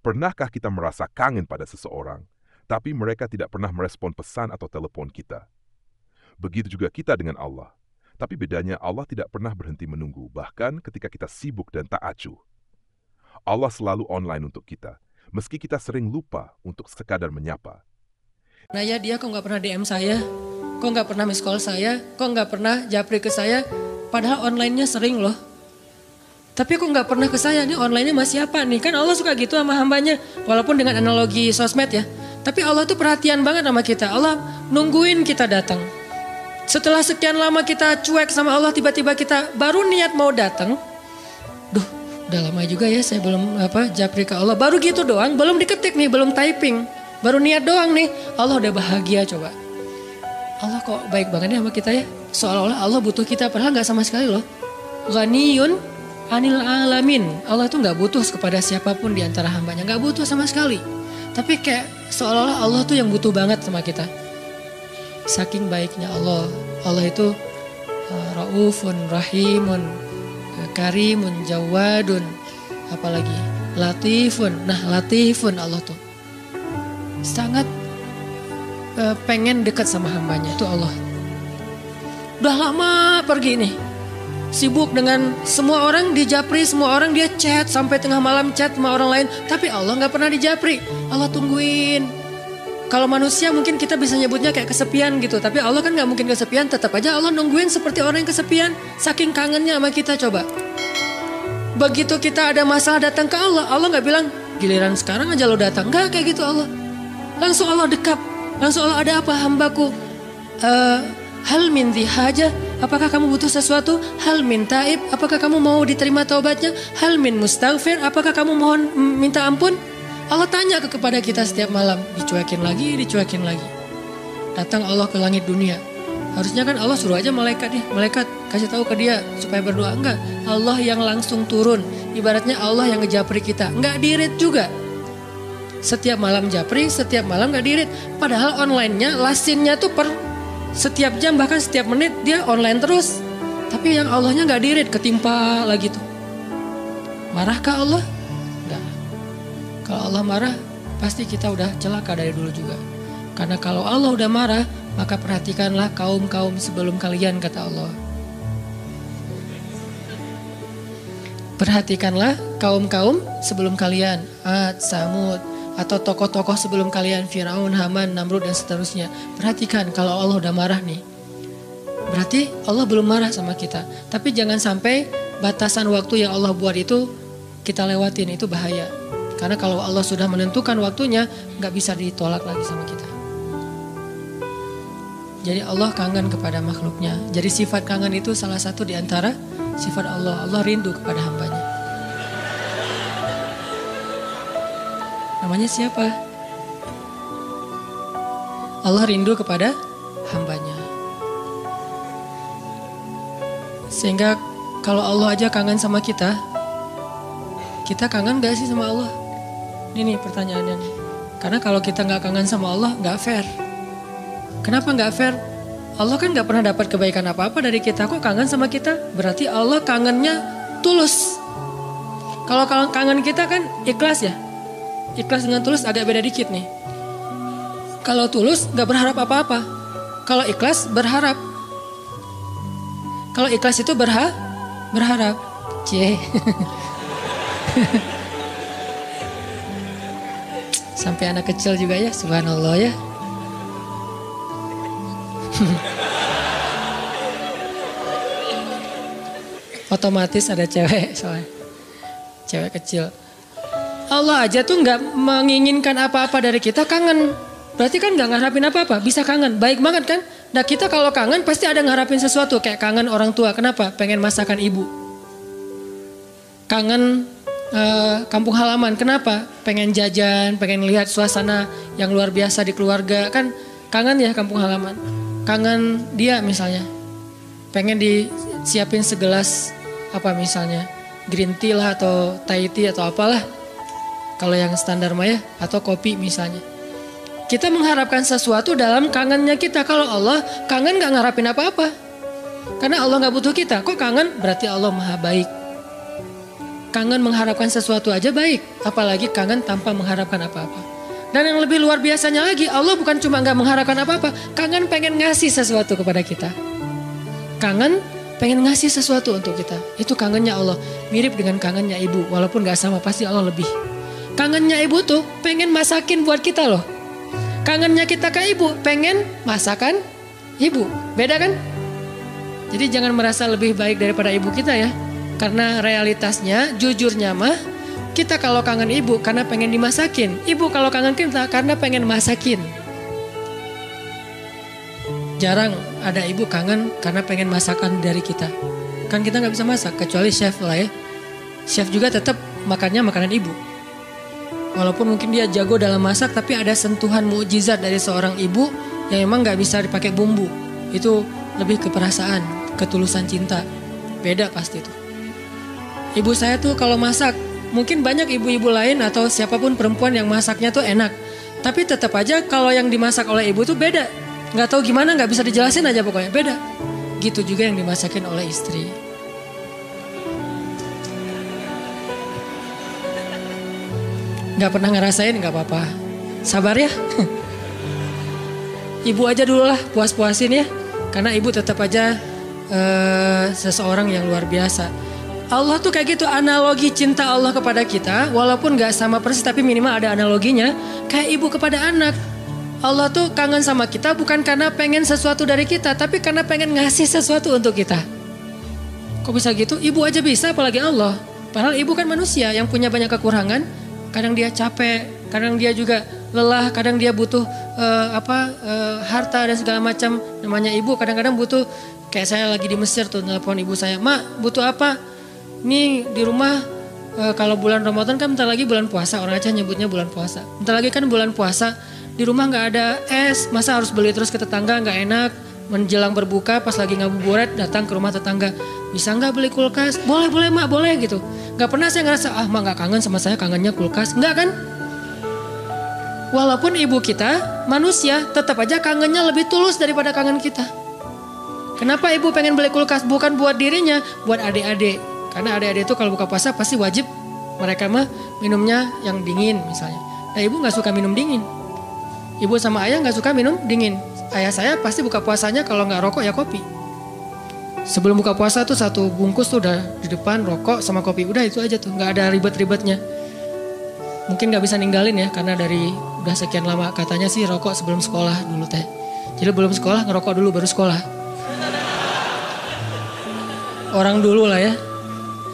Pernahkah kita merasa kangen pada seseorang, tapi mereka tidak pernah merespon pesan atau telepon kita? Begitu juga kita dengan Allah. Tapi bedanya Allah tidak pernah berhenti menunggu, bahkan ketika kita sibuk dan tak acuh. Allah selalu online untuk kita, meski kita sering lupa untuk sekadar menyapa. Nah ya, dia kok nggak pernah DM saya, kok nggak pernah miss call saya, kok nggak pernah japri ke saya, padahal online-nya sering loh. Tapi kok nggak pernah ke saya, nih online-nya masih apa nih? Kan Allah suka gitu sama hambanya, walaupun dengan analogi sosmed ya. Tapi Allah tuh perhatian banget sama kita, Allah nungguin kita datang. Setelah sekian lama kita cuek sama Allah, tiba-tiba kita baru niat mau datang. Duh, udah lama juga ya saya belum japri ke Allah. Baru gitu doang, belum diketik nih, belum typing. Baru niat doang nih, Allah udah bahagia coba. Allah kok baik banget nih sama kita ya. Seolah-olah Allah butuh kita, padahal gak sama sekali loh. Ghaniyun anil alamin. Allah tuh gak butuh kepada siapapun di antara hambanya. Gak butuh sama sekali. Tapi kayak seolah-olah Allah tuh yang butuh banget sama kita. Saking baiknya Allah. Allah itu Raufun, Rahimun, Karimun, Jawadun. Apalagi Latifun. Nah Latifun Allah tuh. Sangat pengen dekat sama hambanya. Itu Allah. Udah lama pergi nih. Sibuk dengan semua orang dijapri, semua orang dia chat sampai tengah malam chat sama orang lain. Tapi Allah gak pernah dijapri. Allah tungguin. Kalau manusia mungkin kita bisa nyebutnya kayak kesepian gitu. Tapi Allah kan gak mungkin kesepian. Tetap aja Allah nungguin seperti orang yang kesepian. Saking kangennya sama kita coba. Begitu kita ada masalah datang ke Allah. Allah gak bilang giliran sekarang aja lo datang. Gak kayak gitu Allah. Langsung Allah dekap. Langsung Allah, ada apa hambaku? Hal min haja, apakah kamu butuh sesuatu? Hal min taib, apakah kamu mau diterima taubatnya? Hal min mustaghfir, apakah kamu mohon minta ampun? Allah tanya kepada kita setiap malam, dicuekin lagi. Datang Allah ke langit dunia. Harusnya kan Allah suruh aja malaikat kasih tahu ke dia supaya berdoa. Enggak, Allah yang langsung turun. Ibaratnya Allah yang ngejapri kita. Enggak dirit juga. Setiap malam japri, setiap malam gak dirit. Padahal online-nya, lasinnya tuh setiap jam bahkan setiap menit dia online terus. Tapi yang Allahnya gak dirit, ketimpa lagi tuh. Marahkah Allah? Enggak. Kalau Allah marah, pasti kita udah celaka dari dulu juga. Karena kalau Allah udah marah, maka perhatikanlah kaum-kaum sebelum kalian, kata Allah. Perhatikanlah kaum-kaum sebelum kalian. Ad, Samud, atau tokoh-tokoh sebelum kalian, Firaun, Haman, Namrud, dan seterusnya. Perhatikan kalau Allah udah marah nih. Berarti Allah belum marah sama kita. Tapi jangan sampai batasan waktu yang Allah buat itu kita lewatin, itu bahaya. Karena kalau Allah sudah menentukan waktunya, gak bisa ditolak lagi sama kita. Jadi Allah kangen kepada makhluknya. Jadi sifat kangen itu salah satu di antara sifat Allah. Allah rindu kepada hambanya. Namanya siapa? Allah rindu kepada hambanya. Sehingga kalau Allah aja kangen sama kita kangen gak sih sama Allah? Ini nih pertanyaannya nih. Karena kalau kita gak kangen sama Allah, gak fair. Kenapa gak fair? Allah kan gak pernah dapat kebaikan apa-apa dari kita. Kok kangen sama kita? Berarti Allah kangennya tulus. Kalau kangen kita kan ikhlas ya. Ikhlas dengan tulus agak beda dikit nih. Kalau tulus gak berharap apa-apa. Kalau ikhlas berharap. Kalau ikhlas itu berharap. Sampai anak kecil juga ya, subhanallah ya. Otomatis ada cewek soalnya. Cewek kecil. Allah aja tuh gak menginginkan apa-apa dari kita, kangen. Berarti kan gak ngarapin apa-apa, bisa kangen. Baik banget kan? Nah kita kalau kangen pasti ada ngarapin sesuatu. Kayak kangen orang tua, kenapa? Pengen masakan ibu. Kangen kampung halaman, kenapa? Pengen jajan, pengen lihat suasana yang luar biasa di keluarga. Kan kangen ya kampung halaman. Kangen dia misalnya. Pengen disiapin segelas apa misalnya. Green tea lah atau Thai tea atau apalah. Kalau yang standar mah ya, atau kopi misalnya. Kita mengharapkan sesuatu dalam kangennya kita. Kalau Allah kangen gak ngarapin apa-apa. Karena Allah nggak butuh kita. Kok kangen? Berarti Allah maha baik. Kangen mengharapkan sesuatu aja baik. Apalagi kangen tanpa mengharapkan apa-apa. Dan yang lebih luar biasanya lagi, Allah bukan cuma nggak mengharapkan apa-apa. Kangen pengen ngasih sesuatu kepada kita. Kangen pengen ngasih sesuatu untuk kita. Itu kangennya Allah. Mirip dengan kangennya ibu. Walaupun nggak sama, pasti Allah lebih. Kangennya ibu tuh pengen masakin buat kita loh. Kangennya kita ke ibu, pengen masakan ibu. Beda kan? Jadi jangan merasa lebih baik daripada ibu kita ya. Karena realitasnya, jujurnya mah, kita kalau kangen ibu karena pengen dimasakin. Ibu kalau kangen kita karena pengen masakin. Jarang ada ibu kangen karena pengen masakan dari kita. Kan kita nggak bisa masak, kecuali chef lah ya. Chef juga tetap makannya makanan ibu. Walaupun mungkin dia jago dalam masak, tapi ada sentuhan mukjizat dari seorang ibu yang emang nggak bisa dipakai bumbu. Itu lebih ke perasaan, ketulusan cinta. Beda pasti itu. Ibu saya tuh kalau masak, mungkin banyak ibu-ibu lain atau siapapun perempuan yang masaknya tuh enak. Tapi tetap aja kalau yang dimasak oleh ibu tuh beda. Nggak tahu gimana, nggak bisa dijelasin aja pokoknya, beda. Gitu juga yang dimasakin oleh istri. Nggak pernah ngerasain, nggak apa-apa. Sabar ya. Ibu aja dulu lah, puas-puasin ya. Karena ibu tetap aja seseorang yang luar biasa. Allah tuh kayak gitu, analogi cinta Allah kepada kita. Walaupun gak sama persis, tapi minimal ada analoginya. Kayak ibu kepada anak. Allah tuh kangen sama kita bukan karena pengen sesuatu dari kita, tapi karena pengen ngasih sesuatu untuk kita. Kok bisa gitu? Ibu aja bisa, apalagi Allah. Padahal ibu kan manusia yang punya banyak kekurangan. Kadang dia capek, kadang dia juga lelah, kadang dia butuh harta dan segala macam. Namanya ibu kadang-kadang butuh. Kayak saya lagi di Mesir tuh, nelpon ibu saya, "Mak, butuh apa?" Ini di rumah kalau bulan Ramadan kan bentar lagi bulan puasa, orang Aceh nyebutnya bulan puasa. Bentar lagi kan bulan puasa, di rumah nggak ada es, masa harus beli terus ke tetangga, nggak enak. Menjelang berbuka pas lagi ngabuburit datang ke rumah tetangga, bisa nggak beli kulkas? Boleh mak, boleh gitu. Nggak pernah saya ngerasa mak nggak kangen sama saya, kangennya kulkas, nggak kan? Walaupun ibu kita manusia, tetap aja kangennya lebih tulus daripada kangen kita. Kenapa ibu pengen beli kulkas? Bukan buat dirinya, buat adik-adik. Karena adik-adik itu kalau buka puasa pasti wajib mereka mah minumnya yang dingin misalnya. Nah ibu gak suka minum dingin. Ibu sama ayah gak suka minum dingin. Ayah saya pasti buka puasanya kalau gak rokok ya kopi. Sebelum buka puasa tuh satu bungkus tuh udah di depan rokok sama kopi. Udah itu aja tuh, gak ada ribet-ribetnya. Mungkin gak bisa ninggalin ya karena dari udah sekian lama katanya sih rokok sebelum sekolah dulu teh. Jadi belum sekolah ngerokok dulu baru sekolah. Orang dulu lah ya.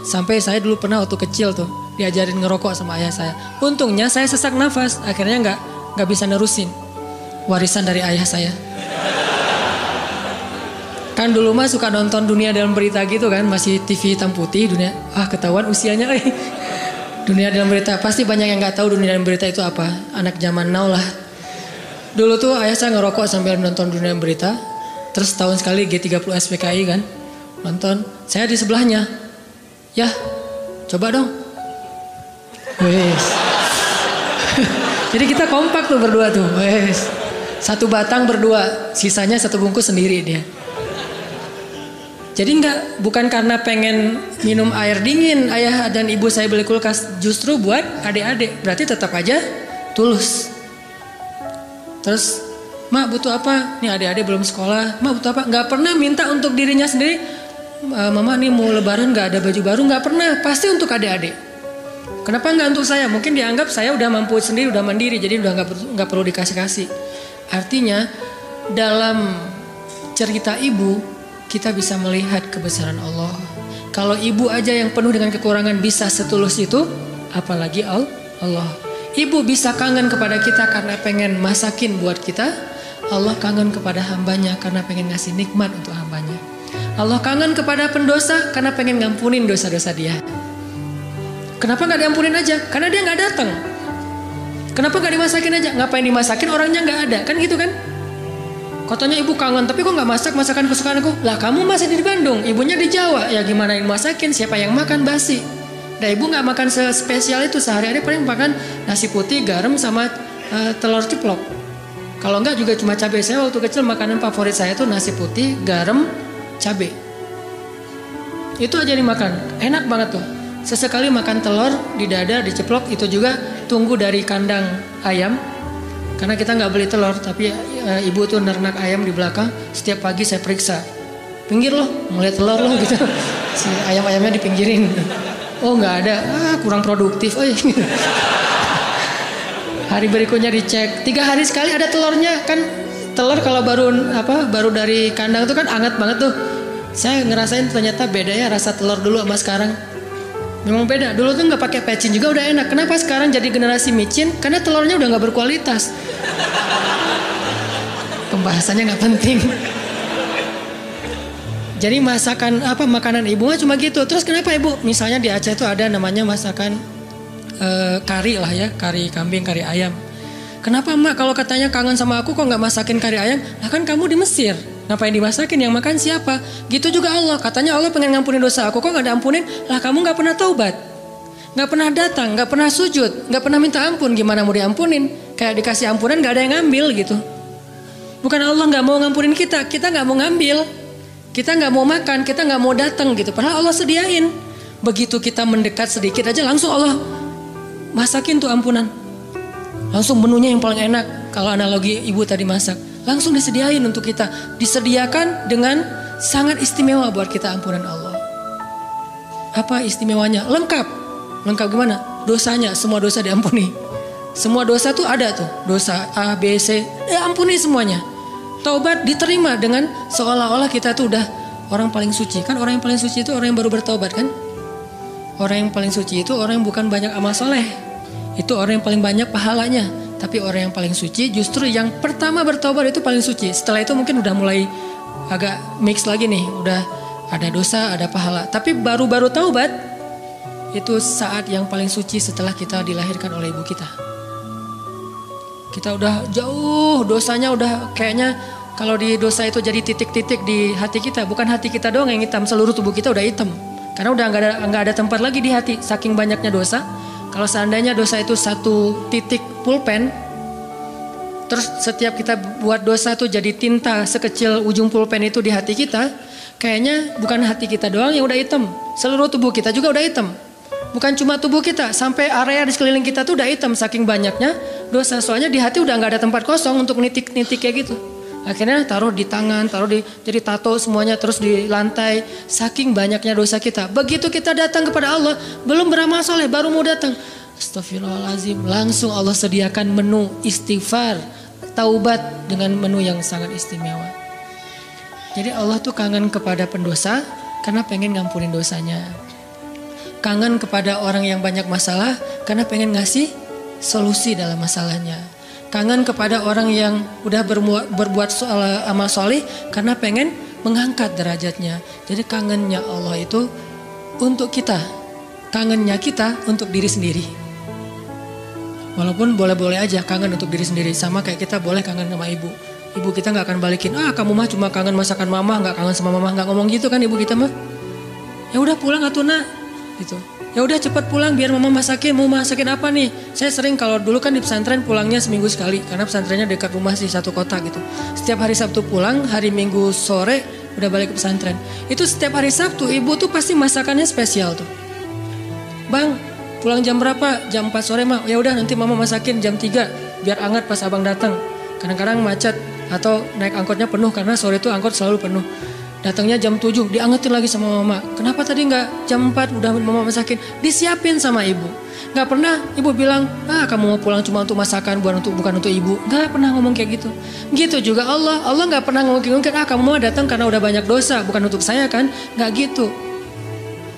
Sampai saya dulu pernah waktu kecil tuh diajarin ngerokok sama ayah saya. Untungnya saya sesak nafas, akhirnya nggak bisa nerusin warisan dari ayah saya. Kan dulu mah suka nonton Dunia Dalam Berita gitu kan, masih TV hitam putih dunia. Ketahuan usianya. Dunia Dalam Berita, pasti banyak yang nggak tahu Dunia Dalam Berita itu apa. Anak zaman now lah. Dulu tuh ayah saya ngerokok sambil nonton Dunia Dalam Berita. Terus tahun sekali G30 SPKI kan nonton. Saya di sebelahnya. Ya, coba dong. Wes. Jadi kita kompak tuh berdua tuh. Wes. Satu batang berdua, sisanya satu bungkus sendiri dia. Jadi bukan karena pengen minum air dingin ayah dan ibu saya beli kulkas, justru buat adik-adik. Berarti tetap aja tulus. Terus, "Mak butuh apa?" Nih adik-adik belum sekolah. "Mak butuh apa?" Nggak pernah minta untuk dirinya sendiri. "Mama nih mau lebaran gak ada baju baru." Gak pernah, pasti untuk adik-adik. Kenapa gak untuk saya? Mungkin dianggap saya udah mampu sendiri, udah mandiri, jadi udah gak perlu dikasih-kasih. Artinya dalam cerita ibu kita bisa melihat kebesaran Allah. Kalau ibu aja yang penuh dengan kekurangan bisa setulus itu, apalagi Allah. Ibu bisa kangen kepada kita karena pengen masakin buat kita. Allah kangen kepada hambanya karena pengen ngasih nikmat untuk hambanya. Allah kangen kepada pendosa karena pengen ngampunin dosa-dosa dia. Kenapa gak diampunin aja? Karena dia gak datang. Kenapa gak dimasakin aja? Ngapain dimasakin, orangnya gak ada. Kan gitu kan? Katanya ibu kangen, tapi kok gak masak masakan kesukaan aku? Lah kamu masih di Bandung, ibunya di Jawa. Ya gimana yang masakin, siapa yang makan basi? Dan ibu gak makan spesial itu. Sehari-hari paling makan nasi putih, garam sama telur ceplok. Kalau enggak juga cuma cabai. Saya waktu kecil makanan favorit saya tuh nasi putih, garam, cabai. itu aja dimakan. Enak banget tuh. Sesekali makan telur di dada, diceplok, itu juga tunggu dari kandang ayam. Karena kita nggak beli telur, tapi ibu tuh nernak ayam di belakang. Setiap pagi saya periksa. Pinggir loh, ngeliat telur loh gitu. Si ayam-ayamnya dipinggirin. Oh nggak ada, kurang produktif. Oh, iya. Hari berikutnya dicek, 3 hari sekali ada telurnya. Kan telur kalau baru dari kandang tuh kan hangat banget tuh. Saya ngerasain ternyata beda ya rasa telur dulu sama sekarang. Memang beda. Dulu tuh nggak pakai pecin juga udah enak. Kenapa sekarang jadi generasi micin? Karena telurnya udah nggak berkualitas. Pembahasannya nggak penting. Jadi makanan ibu cuma gitu. Terus kenapa ibu? Misalnya di Aceh tuh ada namanya masakan kari lah ya, kari kambing, kari ayam. Kenapa emak kalau katanya kangen sama aku kok nggak masakin kari ayam? Lah kan kamu di Mesir, ngapain dimasakin? Yang makan siapa? Gitu juga Allah, katanya Allah pengen ngampunin dosa aku, kok nggak diampunin? Lah kamu nggak pernah taubat, nggak pernah datang, nggak pernah sujud, nggak pernah minta ampun, gimana mau diampunin? Kayak dikasih ampunan nggak ada yang ngambil gitu. Bukan Allah nggak mau ngampunin kita nggak mau ngambil, kita nggak mau makan, kita nggak mau datang gitu. Padahal Allah sediain. Begitu kita mendekat sedikit aja langsung Allah masakin tuh ampunan. Langsung menunya yang paling enak. Kalau analogi ibu tadi masak, langsung disediain untuk kita. Disediakan dengan sangat istimewa buat kita ampunan Allah. Apa istimewanya? Lengkap. Lengkap gimana? Dosanya, semua dosa diampuni. Semua dosa tuh ada tuh. Dosa A, B, C, ampuni semuanya. Taubat diterima dengan seolah-olah kita tuh udah orang paling suci. Kan orang yang paling suci itu orang yang baru bertaubat kan? Orang yang paling suci itu orang yang bukan banyak amal soleh. Itu orang yang paling banyak pahalanya. Tapi orang yang paling suci justru yang pertama bertaubat itu paling suci. Setelah itu mungkin udah mulai agak mix lagi nih. Udah ada dosa, ada pahala. Tapi baru-baru taubat itu saat yang paling suci setelah kita dilahirkan oleh ibu kita. Kita udah jauh dosanya, udah kayaknya kalau di dosa itu jadi titik-titik di hati kita. Bukan hati kita doang yang hitam, seluruh tubuh kita udah hitam. Karena udah nggak ada tempat lagi di hati, saking banyaknya dosa. Kalau seandainya dosa itu satu titik pulpen, terus setiap kita buat dosa tuh jadi tinta sekecil ujung pulpen itu di hati kita, kayaknya bukan hati kita doang yang udah hitam, seluruh tubuh kita juga udah hitam. Bukan cuma tubuh kita, sampai area di sekeliling kita tuh udah hitam saking banyaknya dosa. Soalnya di hati udah nggak ada tempat kosong untuk nitik-nitik kayak gitu. Akhirnya taruh di tangan, jadi tato semuanya, terus di lantai. Saking banyaknya dosa kita. Begitu kita datang kepada Allah, belum beramal soleh, baru mau datang. Astagfirullahaladzim, langsung Allah sediakan menu istighfar, taubat dengan menu yang sangat istimewa. Jadi Allah tuh kangen kepada pendosa karena pengen ngampunin dosanya. Kangen kepada orang yang banyak masalah karena pengen ngasih solusi dalam masalahnya. Kangen kepada orang yang udah berbuat amal soleh karena pengen mengangkat derajatnya. Jadi kangennya Allah itu untuk kita. Kangennya kita untuk diri sendiri. Walaupun boleh-boleh aja kangen untuk diri sendiri. Sama kayak kita boleh kangen sama ibu. Ibu kita gak akan balikin, kamu mah cuma kangen masakan mama, gak kangen sama mama. Gak ngomong gitu kan ibu kita mah. Ya udah pulang atuh nak gitu. Ya udah cepat pulang biar mama masakin. Mau masakin apa nih? Saya sering kalau dulu kan di pesantren pulangnya seminggu sekali karena pesantrennya dekat rumah sih, satu kota gitu. Setiap hari Sabtu pulang, hari Minggu sore udah balik ke pesantren. Itu setiap hari Sabtu ibu tuh pasti masakannya spesial tuh. Bang, pulang jam berapa? Jam 4 sore mah. Ya udah nanti mama masakin jam 3 biar hangat pas abang datang. Kadang-kadang macet atau naik angkotnya penuh karena sore itu angkot selalu penuh. Datangnya jam 7, diangetin lagi sama mama. Kenapa tadi nggak jam 4 udah mama masakin? Disiapin sama ibu. Nggak pernah ibu bilang, kamu mau pulang cuma untuk masakan, bukan untuk ibu. Nggak pernah ngomong kayak gitu. Gitu juga Allah nggak pernah ngomong kamu mau datang karena udah banyak dosa, bukan untuk saya kan? Nggak gitu.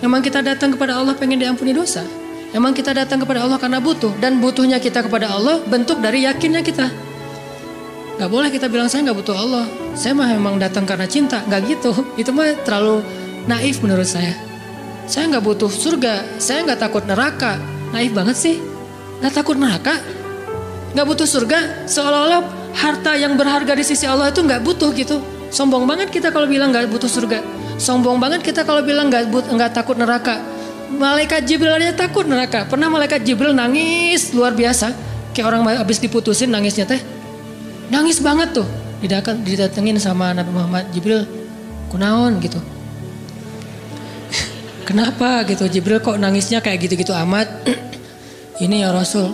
Memang kita datang kepada Allah pengen diampuni dosa. Memang kita datang kepada Allah karena butuh. Dan butuhnya kita kepada Allah bentuk dari yakinnya kita. Gak boleh kita bilang saya gak butuh Allah, saya mah memang datang karena cinta. Gak gitu, itu mah terlalu naif menurut saya. Saya gak butuh surga, saya gak takut neraka. Naif banget sih, gak takut neraka, gak butuh surga. Seolah-olah harta yang berharga di sisi Allah itu gak butuh gitu. Sombong banget kita kalau bilang gak butuh surga. Sombong banget kita kalau bilang gak takut neraka. Malaikat Jibril aja takut neraka. Pernah malaikat Jibril nangis luar biasa, kayak orang habis diputusin nangisnya teh. Nangis banget tuh, didatengin sama Nabi Muhammad. Jibril, kunaon gitu. Kenapa gitu Jibril kok nangisnya kayak gitu-gitu amat? Ini ya Rasul,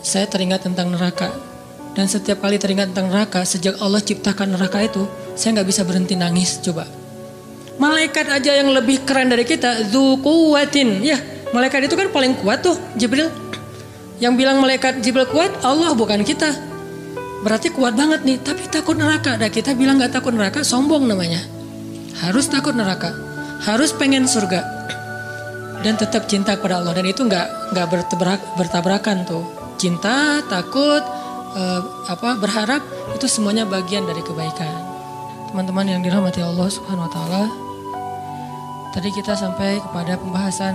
saya teringat tentang neraka. Dan setiap kali teringat tentang neraka, sejak Allah ciptakan neraka itu, saya nggak bisa berhenti nangis. Coba, malaikat aja yang lebih keren dari kita, dzu quwwatin. Ya, malaikat itu kan paling kuat tuh, Jibril. Yang bilang malaikat Jibril kuat, Allah bukan kita. Berarti kuat banget nih, tapi takut neraka. Dan kita bilang nggak takut neraka, sombong namanya. Harus takut neraka, harus pengen surga, dan tetap cinta kepada Allah. Dan itu nggak bertabrakan tuh. Cinta, takut, berharap, itu semuanya bagian dari kebaikan. Teman-teman yang dirahmati Allah Subhanahu Wa Taala, tadi kita sampai kepada pembahasan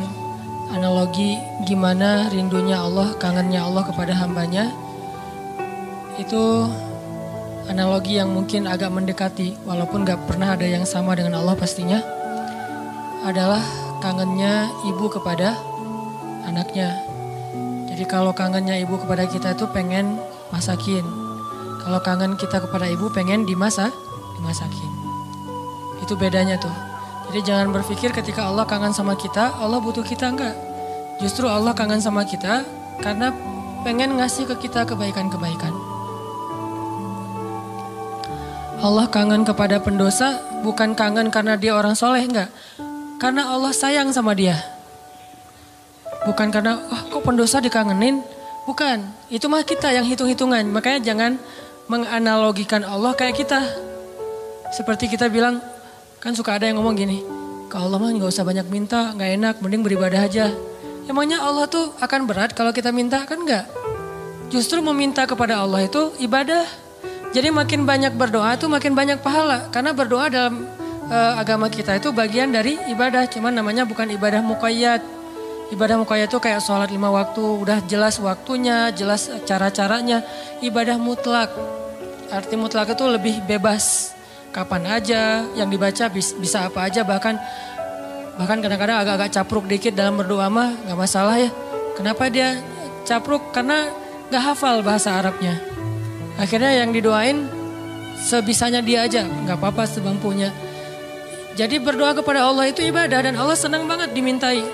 analogi gimana rindunya Allah, kangennya Allah kepada hambanya. Itu analogi yang mungkin agak mendekati, walaupun gak pernah ada yang sama dengan Allah pastinya, adalah kangennya ibu kepada anaknya. Jadi kalau kangennya ibu kepada kita itu pengen masakin. Kalau kangen kita kepada ibu pengen dimasakin. Itu bedanya tuh. Jadi jangan berpikir ketika Allah kangen sama kita, Allah butuh kita, enggak. Justru Allah kangen sama kita karena pengen ngasih ke kita kebaikan-kebaikan. Allah kangen kepada pendosa bukan kangen karena dia orang soleh, enggak. Karena Allah sayang sama dia. Bukan karena, kok pendosa dikangenin. Bukan, itu mah kita yang hitung-hitungan. Makanya jangan menganalogikan Allah kayak kita. Seperti kita bilang, kan suka ada yang ngomong gini, ke Allah mah gak usah banyak minta, gak enak, mending beribadah aja. Emangnya Allah tuh akan berat kalau kita minta? Kan enggak. Justru meminta kepada Allah itu ibadah. Jadi makin banyak berdoa itu makin banyak pahala. Karena berdoa dalam agama kita itu bagian dari ibadah. Cuman namanya bukan ibadah muqayyad. Ibadah muqayyad itu kayak sholat 5 waktu. Udah jelas waktunya, jelas cara-caranya. Ibadah mutlak. Arti mutlak itu lebih bebas. Kapan aja, yang dibaca bisa apa aja. Bahkan kadang-kadang agak-agak capruk dikit dalam berdoa mah gak masalah ya. Kenapa dia capruk? Karena gak hafal bahasa Arabnya. Akhirnya yang didoain sebisanya dia aja, gak apa-apa semampunya. Jadi berdoa kepada Allah itu ibadah dan Allah senang banget dimintai.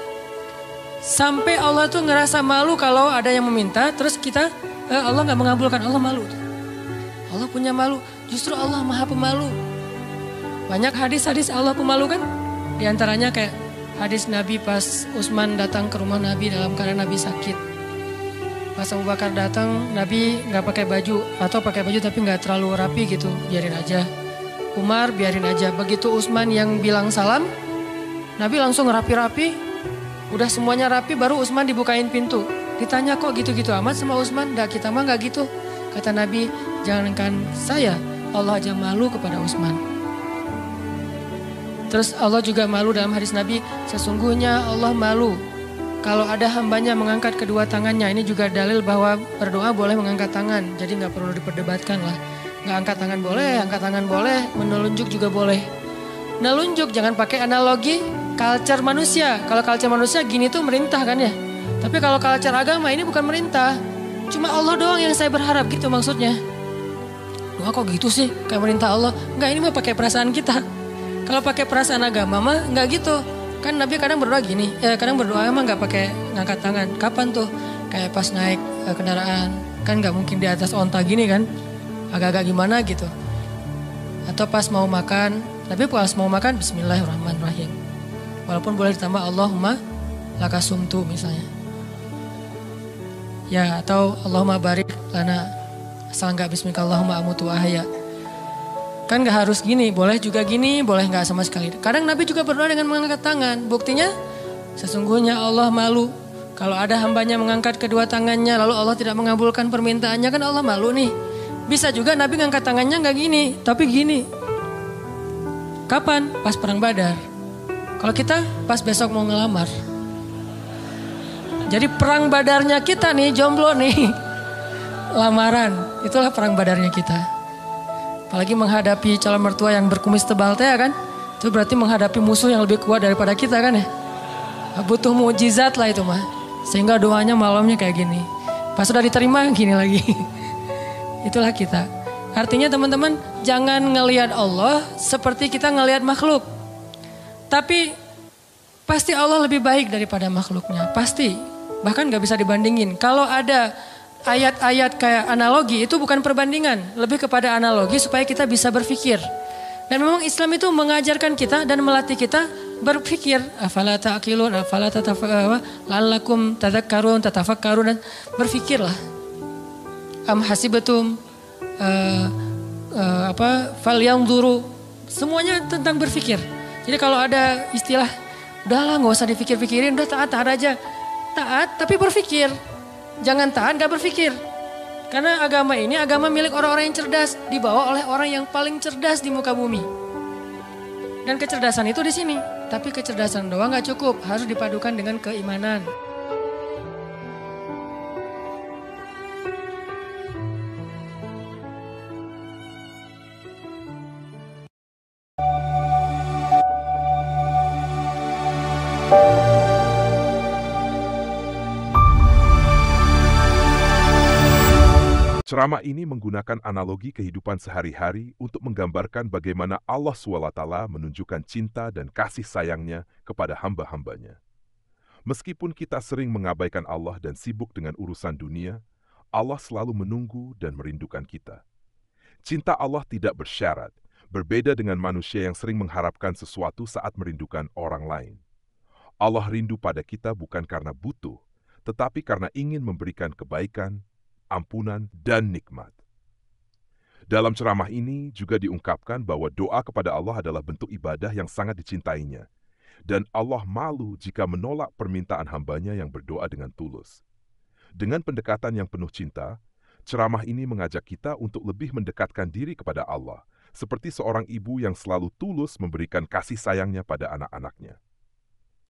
Sampai Allah tuh ngerasa malu kalau ada yang meminta, terus kita Allah gak mengabulkan, Allah malu. Allah punya malu, justru Allah maha pemalu. Banyak hadis-hadis Allah pemalu kan? Di antaranya kayak hadis Nabi pas Utsman datang ke rumah Nabi dalam keadaan Nabi sakit. Pas Abu Bakar datang, Nabi gak pakai baju atau pakai baju tapi gak terlalu rapi gitu, biarin aja. Umar biarin aja. Begitu Utsman yang bilang salam, Nabi langsung rapi-rapi. Udah semuanya rapi, baru Utsman dibukain pintu. Ditanya kok gitu-gitu amat sama Utsman? Dah kita mah gak gitu. Kata Nabi, jangankan saya, Allah aja malu kepada Utsman. Terus Allah juga malu dalam hadis Nabi, sesungguhnya Allah malu kalau ada hambanya mengangkat kedua tangannya. Ini juga dalil bahwa berdoa boleh mengangkat tangan. Jadi gak perlu diperdebatkan lah. Gak angkat tangan boleh, menelunjuk juga boleh. Nelunjuk jangan pakai analogi culture manusia. Kalau culture manusia gini tuh merintah kan ya. Tapi kalau culture agama ini bukan merintah. Cuma Allah doang yang saya berharap gitu maksudnya. Doa kok gitu sih kayak merintah Allah. Enggak, ini mah pakai perasaan kita. Kalau pakai perasaan agama mah enggak gitu. Kan Nabi kadang berdoa gini, kadang berdoa emang gak pakai ngangkat tangan. Kapan tuh? Kayak pas naik kendaraan, kan gak mungkin di atas onta gini kan. Agak-agak gimana gitu. Atau pas mau makan, tapi pas mau makan Bismillahirrahmanirrahim. Walaupun boleh ditambah Allahumma lakasumtu misalnya. Ya, atau Allahumma barik lana. Asal gak Bismillahirrahmanirrahim amutu ahya. Kan gak harus gini, boleh juga gini, boleh gak sama sekali. Kadang Nabi juga berdoa dengan mengangkat tangan. Buktinya, sesungguhnya Allah malu. Kalau ada hambanya mengangkat kedua tangannya, lalu Allah tidak mengabulkan permintaannya, kan Allah malu nih. Bisa juga Nabi ngangkat tangannya gak gini, tapi gini. Kapan? Pas perang Badar. Kalau kita pas besok mau ngelamar. Jadi perang Badarnya kita nih, jomblo nih. Lamaran, itulah perang Badarnya kita. Apalagi menghadapi calon mertua yang berkumis tebal teh kan. Itu berarti menghadapi musuh yang lebih kuat daripada kita kan ya. Butuh mukjizat lah itu mah. Sehingga doanya malamnya kayak gini. Pas sudah diterima gini lagi. Itulah kita. Artinya teman-teman jangan ngelihat Allah seperti kita ngelihat makhluk. Tapi Pasti Allah lebih baik daripada makhluknya, pasti. Bahkan gak bisa dibandingin. Kalau ada ayat-ayat kayak analogi, itu bukan perbandingan. Lebih kepada analogi supaya kita bisa berpikir. Dan memang Islam itu mengajarkan kita dan melatih kita berpikir. Afala ta'qilun, afala la'allakum tadhakkarun, tatafakkarun, dan berpikirlah. Am hasibatum falyanzuru. Semuanya tentang berpikir. Jadi kalau ada istilah, udahlah gak usah dipikir-pikirin, udah taat aja. Taat tapi berpikir. Jangan taat gak berpikir. Karena agama ini agama milik orang-orang yang cerdas. Dibawa oleh orang yang paling cerdas di muka bumi. Dan kecerdasan itu di sini. Tapi kecerdasan doang gak cukup. Harus dipadukan dengan keimanan. Ceramah ini menggunakan analogi kehidupan sehari-hari untuk menggambarkan bagaimana Allah SWT menunjukkan cinta dan kasih sayangnya kepada hamba-hambanya. Meskipun kita sering mengabaikan Allah dan sibuk dengan urusan dunia, Allah selalu menunggu dan merindukan kita. Cinta Allah tidak bersyarat, berbeda dengan manusia yang sering mengharapkan sesuatu saat merindukan orang lain. Allah rindu pada kita bukan karena butuh, tetapi karena ingin memberikan kebaikan, ampunan, dan nikmat. Dalam ceramah ini juga diungkapkan bahwa doa kepada Allah adalah bentuk ibadah yang sangat dicintainya, dan Allah malu jika menolak permintaan hambanya yang berdoa dengan tulus. Dengan pendekatan yang penuh cinta, ceramah ini mengajak kita untuk lebih mendekatkan diri kepada Allah, seperti seorang ibu yang selalu tulus memberikan kasih sayangnya pada anak-anaknya.